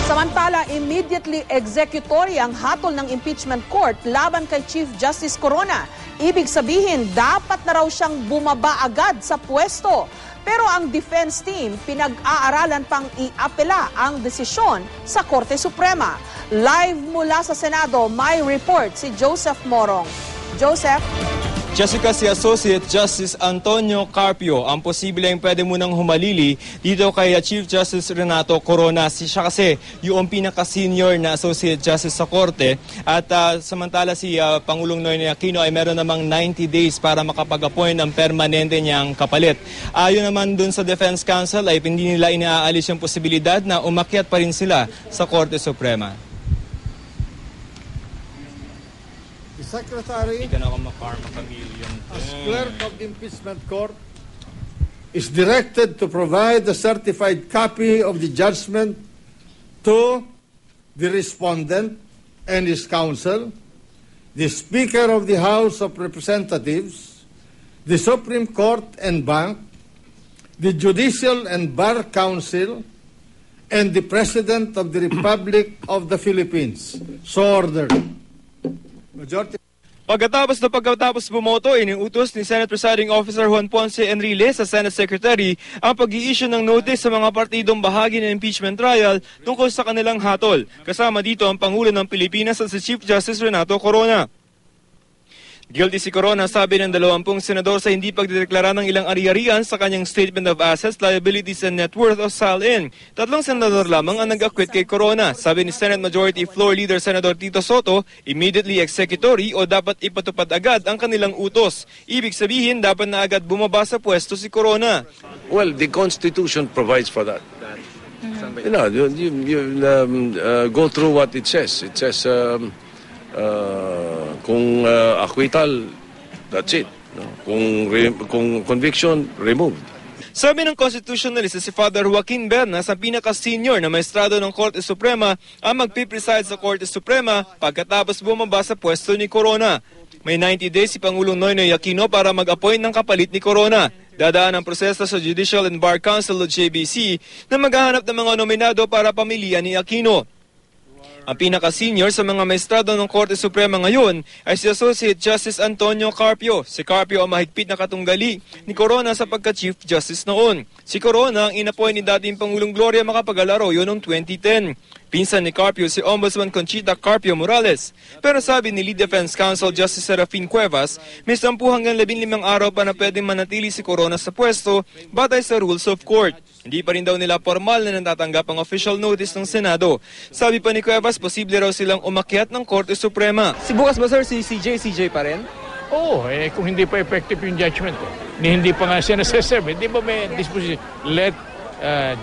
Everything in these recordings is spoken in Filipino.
Samantala, immediately executory ang hatol ng impeachment court laban kay Chief Justice Corona. Ibig sabihin, dapat na raw siyang bumaba agad sa pwesto. Pero ang defense team pinag-aaralan pang iapela ang desisyon sa Korte Suprema. Live mula sa Senado, may report si Joseph Morong. Joseph? Jessica, si Associate Justice Antonio Carpio ang posibleng pwede munang humalili dito kay Chief Justice Renato Corona. Siya kasi yung pinaka-senior na Associate Justice sa Korte at samantala si Pangulong Noynoy Aquino ay meron namang 90 days para makapag-appoint ng permanente niyang kapalit. Ayon naman dun sa Defense Counsel ay hindi nila inaalis yung posibilidad na umakyat pa rin sila sa Korte Suprema. Secretary, as clerk of the impeachment court, is directed to provide a certified copy of the judgment to the respondent and his counsel, the Speaker of the House of Representatives, the Supreme Court and Bank, the Judicial and Bar Council, and the President of the Republic of the Philippines. So ordered. Majority. Pagkatapos bumoto, iniutos ni Senate Presiding Officer Juan Ponce Enrile sa Senate Secretary ang pag-i-issue ng notice sa mga partidong bahagi ng impeachment trial tungkol sa kanilang hatol. Kasama dito ang Pangulo ng Pilipinas at si Chief Justice Renato Corona. Guilty si Corona, sabi ng 20 senador sa hindi pagdedeklara ng ilang ari-arian sa kanyang Statement of Assets, Liabilities and Net Worth o SALN. 3 senador lamang ang nag-acquit kay Corona. Sabi ni Senate Majority Floor Leader Senator Tito Soto, immediately executory o dapat ipatupad agad ang kanilang utos. Ibig sabihin, dapat na agad bumaba sa pwesto si Corona. Well, the Constitution provides for that. You know, you go through what it says. It says, kung acquittal, that's it. Kung conviction, removed. Sabi ng constitutionalist si Father Joaquin Bernas, ang pinaka-senior na maestrado ng Korte Suprema, ang magpipreside sa Korte Suprema pagkatapos bumaba sa pwesto ni Corona. May 90 days si Pangulong Noynoy Aquino para mag-appoint ng kapalit ni Corona. Dadaan ang proseso sa Judicial and Bar Council o JBC na maghahanap ng mga nominado para pamilihan ni Aquino. Ang pinaka-senior sa mga maestrado ng Korte Suprema ngayon ay si Associate Justice Antonio Carpio. Si Carpio ang mahigpit na katunggali ni Corona sa pagka-Chief Justice noon. Si Corona ang inappoint ni dating Pangulong Gloria Macapagal-Arroyo noong 2010. Pinsan ni Carpio si Ombudsman Conchita Carpio Morales. Pero sabi ni Lead Defense Counsel Justice Serafin Cuevas, may 10 hanggang 15 araw pa na pwedeng manatili si Corona sa pwesto batay sa rules of court. Hindi pa rin daw nila formal na natatanggap ang official notice ng Senado. Sabi pa ni Cuevas, posible raw silang umakyat ng Korte Suprema. Si bukas ba sir, si CJ pa rin? Oo, kung hindi pa effective yung judgment, hindi pa nga siya nasa-serve, hindi pa may disposition. Let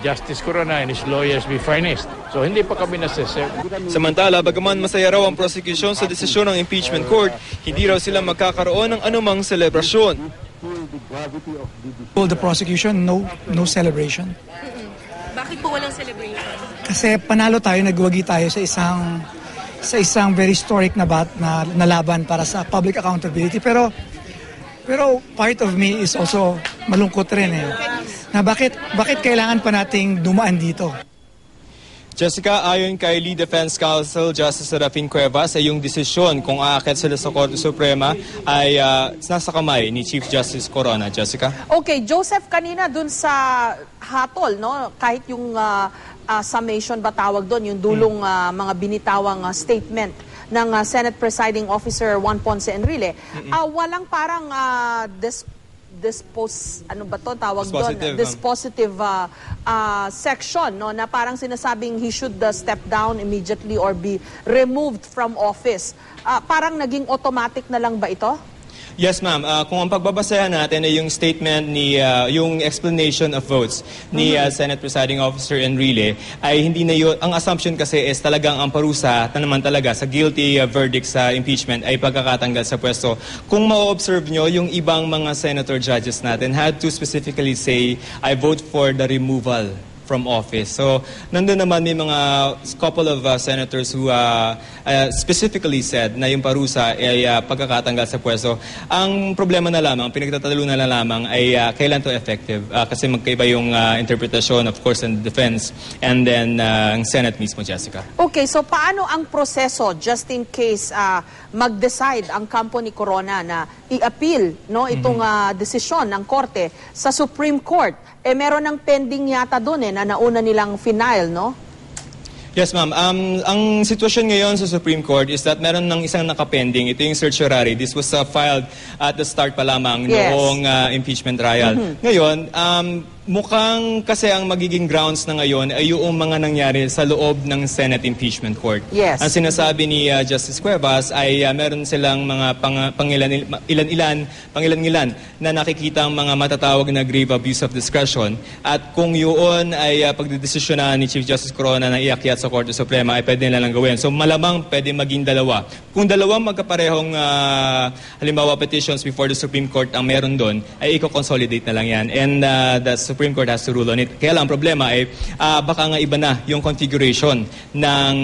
Justice Corona and his lawyers be finest. So hindi pa kami nasa-serve. Samantala, bagaman masaya raw ang prosecution sa desisyon ng impeachment court, hindi raw sila magkakaroon ng anumang selebrasyon. Well, the prosecution, no celebration. Bakit po walang celebration? Kasi panalo tayo, nagwagi tayo sa isang very historic na laban para sa public accountability. Pero part of me is also malungkot rin na bakit kailangan pa nating dumaan dito. Jessica, ayon kay Lead Defense Counsel Justice Serafin Cuevas, ay yung desisyon kung aakyat sila sa Korte Suprema ay nasa kamay ni Chief Justice Corona. Jessica? Okay, Joseph, kanina dun sa hatol, no? Kahit yung summation ba tawag doon, yung dulong mga binitawang statement ng Senate Presiding Officer Juan Ponce Enrile, walang parang dispositive section, no, na parang sinasabing he should step down immediately or be removed from office. Parang naging automatic na lang ba ito? Yes, ma'am. Kung ang pagbabasahan natin ay yung statement ni, yung explanation of votes ni Senate Presiding Officer Enrile, ay hindi na yun, ang assumption kasi is talagang ang parusa na naman talaga sa guilty verdict sa impeachment ay pagkakatanggal sa pwesto. Kung ma-observe nyo, yung ibang mga senator judges natin had to specifically say, I vote for the removal from office. So, nandun naman may mga couple of senators who specifically said na yung parusa ay pagkakatanggal sa pwesto. Ang problema na lamang, pinagtatalunan na lamang ay kailan to effective. Kasi magkaiba yung interpretasyon, of course, in the defense and then ang Senate mismo, Jessica. Okay, so paano ang proseso just in case mag-decide ang kampo ni Corona na i-appeal itong desisyon ng Korte sa Supreme Court? Meron ng pending yata doon na nauna nilang final, no? Yes, ma'am. Ang sitwasyon ngayon sa Supreme Court is that meron ng isang nakapending. Ito yung certiorari. This was filed at the start pa lamang noong impeachment trial. Ngayon, mukhang kasi ang magiging grounds na ngayon ay yung mga nangyari sa loob ng Senate Impeachment Court. Yes. Ang sinasabi ni Justice Cuevas ay meron silang mga pangilan-ilan na nakikita ang mga matatawag na grave abuse of discretion. At kung yun ay pagdedesisyonan ni Chief Justice Corona na iakyat sa Korte Suprema ay pwede nilang gawin. So malamang pwede maging dalawa. Kung dalawang magkaparehong halimbawa petitions before the Supreme Court ang meron doon, ay i-consolidate na lang yan. And the Supreme Court has to rule on it. Kaya lang, ang problema ay baka nga iba na yung configuration ng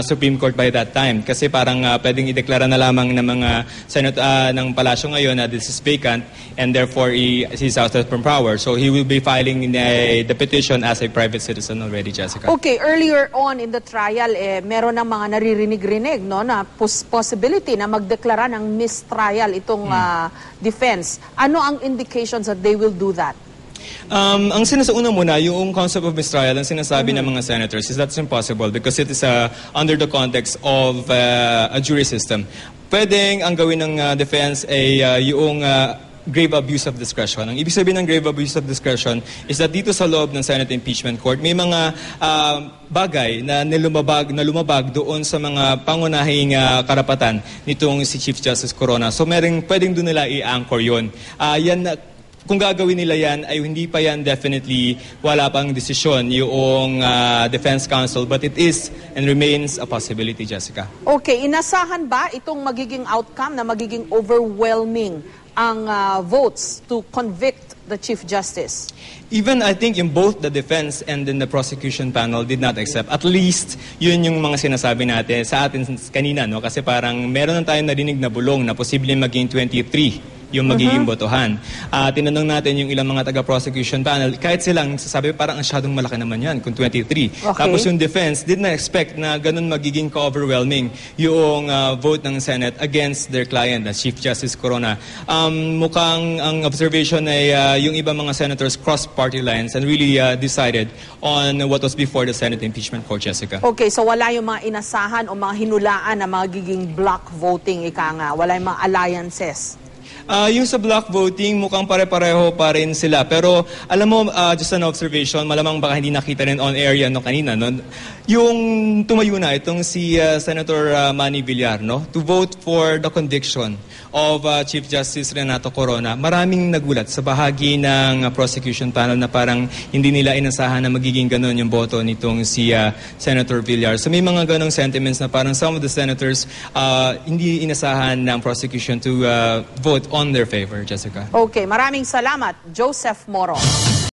Supreme Court by that time. Kasi parang pwedeng ideklara na lamang ng mga Senate ng Palasyo ngayon na this is vacant and therefore he's out of power. So he will be filing the petition as a private citizen already, Jessica. Okay, earlier on in the trial, meron ng mga naririnig-rinig na possibility na magdeklara ng mistrial itong defense. Ano ang indications that they will do that? Ang sinasauna muna, yung concept of mistrial, ang sinasabi ng mga senators is that's impossible because it is under the context of a jury system. Pwedeng ang gawin ng defense ay yung grave abuse of discretion. Ang ibig sabihin ng grave abuse of discretion is that dito sa loob ng Senate Impeachment Court, may mga bagay na lumabag doon sa mga pangunahing karapatan nitong si Chief Justice Corona. So pwedeng doon nila i-anchor yun. Kung gagawin nila yan, ay hindi pa yan definitely wala pang desisyon yung Defense Counsel, but it is and remains a possibility, Jessica. Okay, inasahan ba itong magiging outcome na magiging overwhelming ang votes to convict the Chief Justice? Even I think in both the defense and then the prosecution panel did not accept. At least yun yung mga sinasabi natin sa atin kanina, no? Kasi parang meron na tayong narinig na bulong na posibleng maging 23 yung magiging botohan. Tinanong natin yung ilang mga taga-prosecution panel, kahit silang sasabi parang asyadong malaki naman yan kung 23. Okay. Tapos yung defense did not expect na ganun magiging ka-overwhelming yung vote ng Senate against their client, Chief Justice Corona. Mukhang ang observation ay yung ibang mga senators cross-party lines and really decided on what was before the Senate Impeachment Court, Jessica. Okay, so wala yung mga inasahan o mga hinulaan na magiging block voting, ika nga. Wala yung mga alliances. Yung sa block voting, mukhang pare-pareho pa rin sila. Pero alam mo, just an observation, malamang baka hindi nakita rin on air yan kanina. No? Yung tumayo na itong si Senator Manny Villar, no? To vote for the conviction of Chief Justice Renato Corona. Maraming nagulat sa bahagi ng prosecution panel na parang hindi nila inasahan na magiging ganun yung boto nitong si Senator Villar. So may mga ganong sentiments na parang some of the senators hindi inasahan ng prosecution to vote on their favor, Jessica. Okay, maraming salamat, Joseph Moro.